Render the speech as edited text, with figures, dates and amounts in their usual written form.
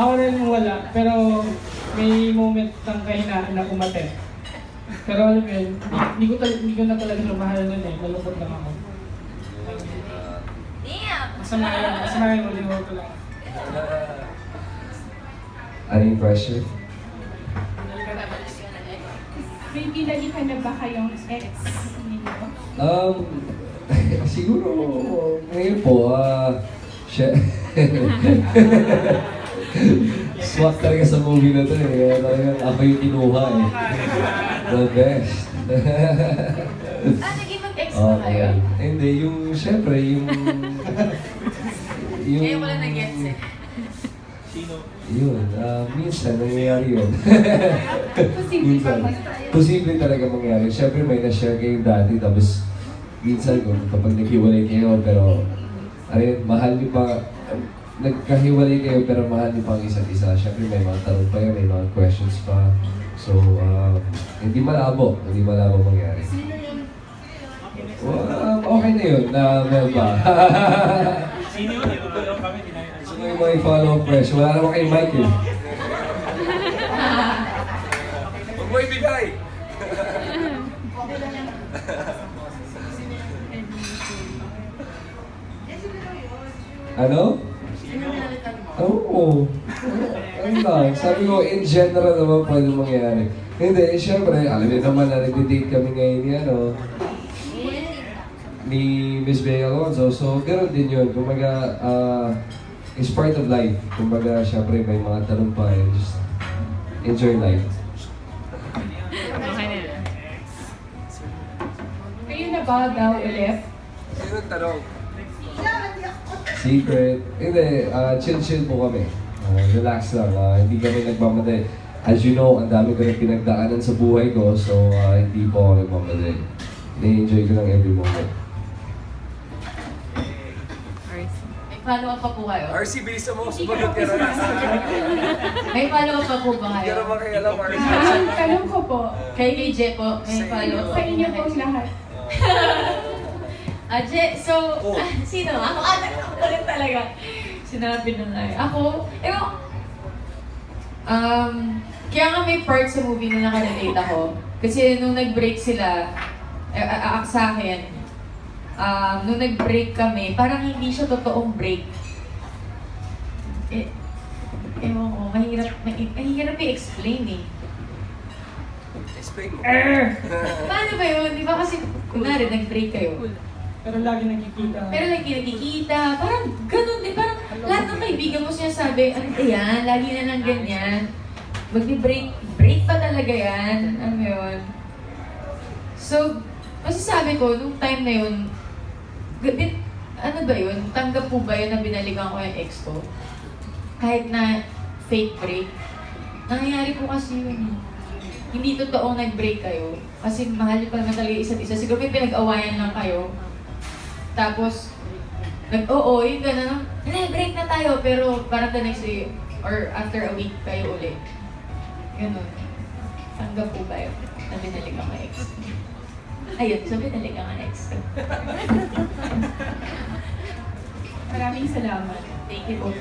Ako rin yung wala, pero may moment ng kahinaan na kumate. Pero alam mo yun, hindi ko na talaga lumahal nun eh. Malungkot lang ako. Masama yun, ulit ko lang. Ano yung question? May pinalihan na ba kayong ex ninyo? Siguro, ngayon po, siya... Swak talaga sa movie na to eh. Talagang ako yung kinuha eh. The best. Naging mag-ex ba kayo? Hindi, yung, syempre, yung... Kaya wala nag-gets eh. Sino? Yun, minsan nangyayari yun. Posible ba? Posible talaga mangyari. Syempre may na-share kayong dati, tapos minsan kapag naghiwalay kayo, pero mahal niyo pa, nagkahiwalay kayo pero mahal niyo pa ang isa't isa. Syempre may mga tanong pa yun, may mga questions pa. So, hindi malabo mangyari. Okay na yun, meron pa. Sino yun? Ipupulong kami, Sino yung mga follow-up question? Wala naman kay Mike eh. Huwag mo ibigay! Ano? Oo. Ayun lang. Sabi ko, in general naman pwede mangyari. Hindi, syempre, alam niyo naman na nag-date kami ngayon ni Miss Bea Alonzo. So, ganoon din yun. Kumbaga, it's part of life. Kumbaga, syempre, may mga tanong pa and just enjoy life. Kayo na ba daw ulit? Sino ang tanong? Secret. Hindi, chill-chill po kami. Relax lang. Hindi kami nagmamadali. As you know, ang dami ko rin pinagdaanan sa buhay ko, so hindi po ako nagmamadali. Na-enjoy ko lang every moment. May follow-up pa po kayo? RC, bilisan mo. Sumagot ka na. May follow-up pa po ba Hindi kayo? ka naman kay alam, RC. Tanong ko po, Kay Je po, may follow-up sa inyo po lahat. Je, so, sino? Ako ulit talaga. Sinabi na nga. Ako, kaya nga may part sa movie na nakarelate ako. Kasi nung nag-break sila, sa akin, nung nag-break kami, parang hindi siya totoong break. Ewan ko, mahirap i-explain eh. Explain mo. Paano ba yun? Di ba kasi, kunwari, nag-break kayo. Pero lagi nagkikita. Pero lagi nagkikita, parang ganun din, parang lahat ng kaibigan mo sinasabi, ano ba yan, lagi na lang ganyan. Break pa talaga yan, ano yun. So, masasabi ko, nung time na yun, ano ba yun, tanggap po ba yun na binalikan ko yung ex ko? Kahit na fake break. Nangyayari po kasi yun. Hindi totoong nag-break kayo. Kasi mahal pa naman talaga isa't isa. Siguro may pinag-awayan lang kayo. Tapos, oo, yung gano'n, break na tayo, pero parang the next day, or after a week kayo ulit. Gano'n. Tanggap po ba yun? Na binalik ang ex. Ayun, so binalik ang ex. Maraming salamat. Thank you po.